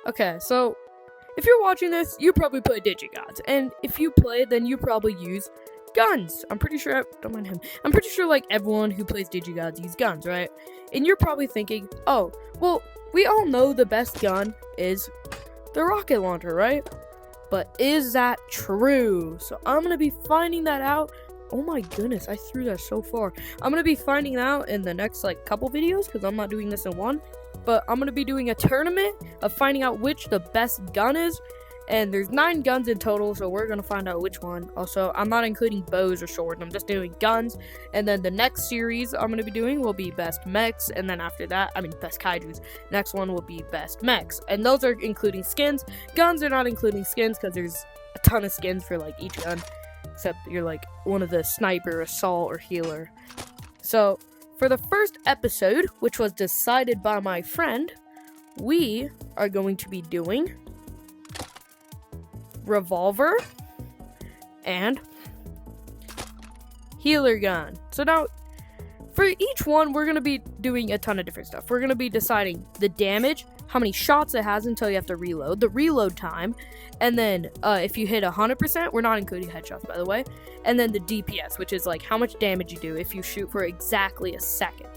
Okay, so if you're watching this, you probably play Digi, and if you play, then you probably use guns. I'm pretty sure. Don't mind him. I'm pretty sure like everyone who plays Digi use guns, right? And you're probably thinking, oh, well, we all know the best gun is the rocket launcher, right? But is that true? So I'm gonna be finding that out. Oh my goodness, I threw that so far. I'm gonna be finding out in the next like couple videos because I'm not doing this in one. But I'm gonna be doing a tournament of finding out which the best gun is. And there's 9 guns in total, so we're gonna find out which one. Also, I'm not including bows or swords, I'm just doing guns. And then the next series I'm gonna be doing will be best mechs, and then after that, best kaijus. Next one will be best mechs, and those are including skins. Guns are not including skins because there's a ton of skins for like each gun, except you're like one of the sniper, assault, or healer. So for the first episode, which was decided by my friend, we are going to be doing revolver and healer gun. So now for each one we're going to be doing a ton of different stuff. We're going to be deciding the damage, how many shots it has until you have to reload, the reload time, and then if you hit 100%, we're not including headshots by the way, and then the DPS, which is like how much damage you do if you shoot for exactly a second.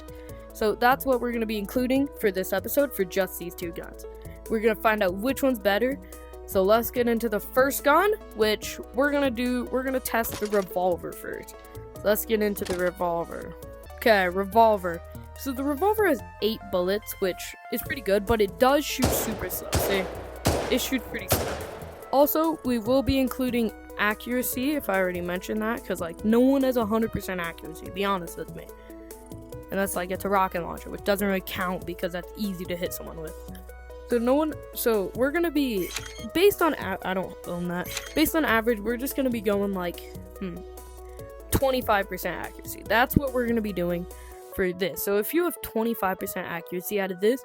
So that's what we're going to be including for this episode for just these 2 guns. We're going to find out which one's better. So let's get into the first gun, which we're gonna test the revolver first. So let's get into the revolver. Okay, revolver. So the revolver has 8 bullets, which is pretty good, but it does shoot super slow. See, it shoots pretty slow. Also, we will be including accuracy, if I already mentioned that, because like no one has 100% accuracy, be honest with me. And that's like it's a rocket launcher, which doesn't really count because that's easy to hit someone with. So we're gonna be based on I don't own that. Based on average, we're just gonna be going like 25% accuracy. That's what we're gonna be doing for this. So if you have 25% accuracy out of this,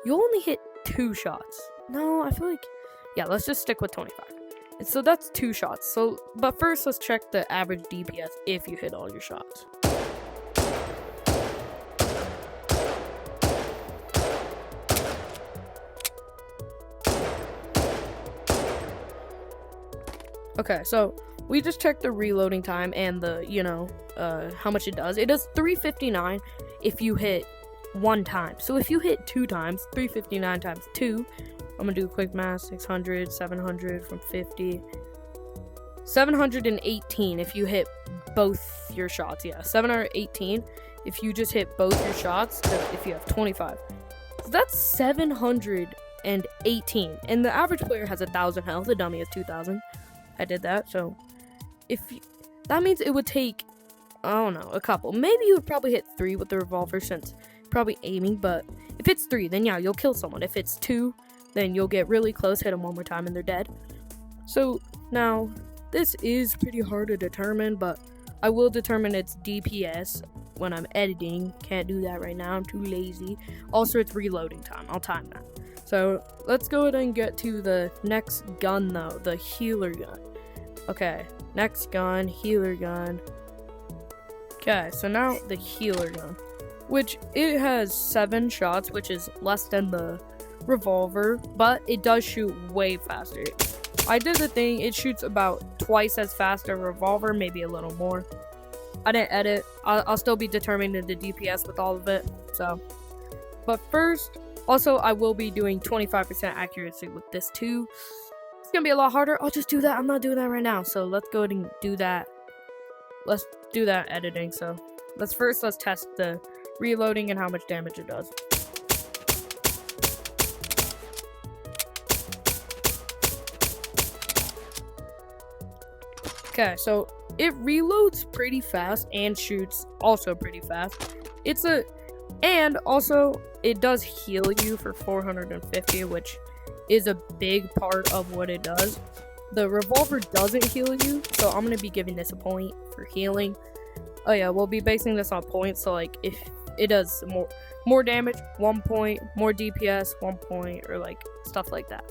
you'll only hit 2 shots. No, I feel like let's just stick with 25. And so that's 2 shots. So but first let's check the average DPS if you hit all your shots. Okay, so we just checked the reloading time and the, how much it does. It does 359 if you hit 1 time. So if you hit 2 times, 359 times 2, I'm gonna do a quick math, 600, 700 from 50. 718 if you hit both your shots. Yeah, 718 if you just hit both your shots, if you have 25. So that's 718. And the average player has 1,000 health, the dummy has 2,000. I did that, so that means it would take, I don't know, a couple. Maybe you would probably hit 3 with the revolver since probably aiming, but if it's 3, then yeah, you'll kill someone. If it's 2, then you'll get really close, hit them one more time, and they're dead. So now, this is pretty hard to determine, but I will determine its DPS when I'm editing. Can't do that right now, I'm too lazy. Also, it's reloading time, I'll time that. So let's go ahead and get to the next gun though, the healer gun. Okay, next gun, healer gun. Okay, so now the healer gun, which it has 7 shots, which is less than the revolver, but it does shoot way faster. I did the thing, it shoots about twice as fast as a revolver, maybe a little more. I didn't edit, I'll still be determining the DPS with all of it, so. But first, also I will be doing 25% accuracy with this too. It's gonna be a lot harder. I'll just do that. I'm not doing that right now. So let's go ahead and do that. Let's do that editing. So let's test the reloading and how much damage it does. Okay, so it reloads pretty fast and shoots also pretty fast. And also it does heal you for 450, which is a big part of what it does. The revolver doesn't heal you, so I'm going to be giving this a point for healing. Oh yeah, we'll be basing this on points, so like if it does more damage, 1 point, more DPS, 1 point, or like stuff like that.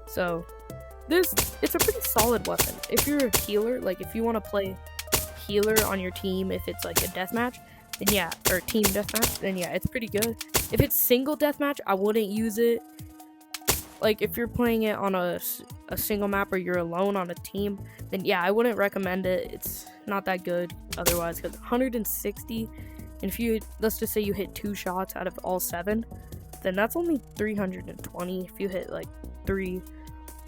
So it's a pretty solid weapon. If you're a healer, like if you want to play healer on your team, if it's like a deathmatch, then yeah, or team deathmatch, then yeah, it's pretty good. If it's single deathmatch, I wouldn't use it. like if you're playing it on a single map or you're alone on a team, then yeah, I wouldn't recommend it. It's not that good otherwise, because 160, and if you, let's just say you hit 2 shots out of all 7, then that's only 320. If you hit like 3,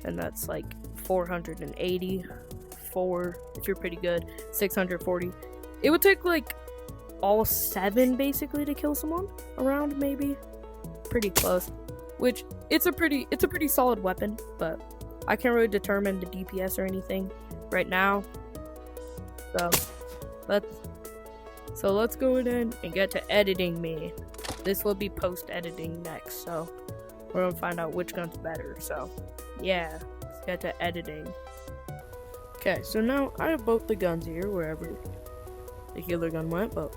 then that's like 484 if you're pretty good, 640. It would take like all 7 basically to kill someone, around maybe, pretty close. Which it's a pretty solid weapon, but I can't really determine the DPS or anything right now. So let's go in and get to editing me. This will be post editing next, so we're gonna find out which gun's better. So yeah, let's get to editing. Okay, so now I have both the guns here, wherever the healer gun went, but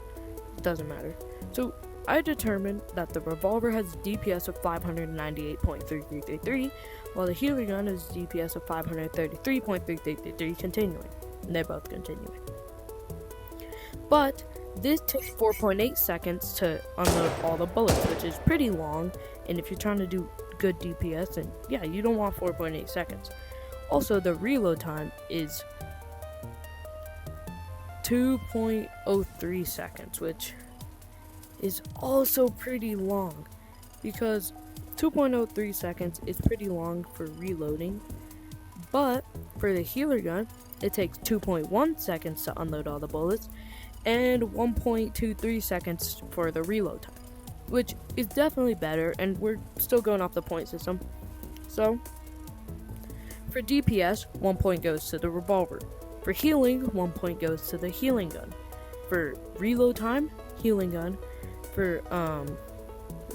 it doesn't matter. So I determined that the revolver has DPS of 598.3333, while the healer gun has DPS of 533.3333 continuing, and they're both continuing. But this takes 4.8 seconds to unload all the bullets, which is pretty long, and if you're trying to do good DPS, then yeah, you don't want 4.8 seconds. Also, the reload time is 2.03 seconds, which is also pretty long, because 2.03 seconds is pretty long for reloading, but for the healer gun, it takes 2.1 seconds to unload all the bullets, and 1.23 seconds for the reload time, which is definitely better, and we're still going off the point system. So, for DPS, 1 point goes to the revolver. For healing, 1 point goes to the healing gun. For reload time, healing gun. For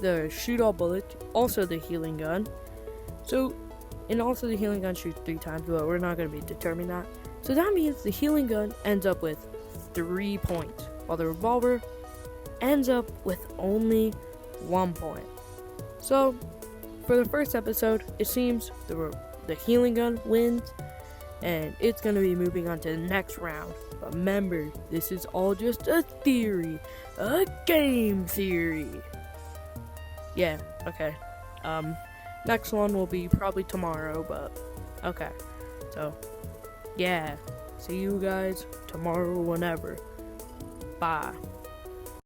the shoot all bullets, also the healing gun. So, and also the healing gun shoots 3 times, but we're not going to be determining that. So that means the healing gun ends up with 3 points, while the revolver ends up with only 1 point. So, for the first episode, it seems the healing gun wins, and it's going to be moving on to the next round. But remember, this is all just a theory, a game theory. Yeah, okay. Next one will be probably tomorrow, but okay. So, yeah. See you guys tomorrow, whenever. Bye.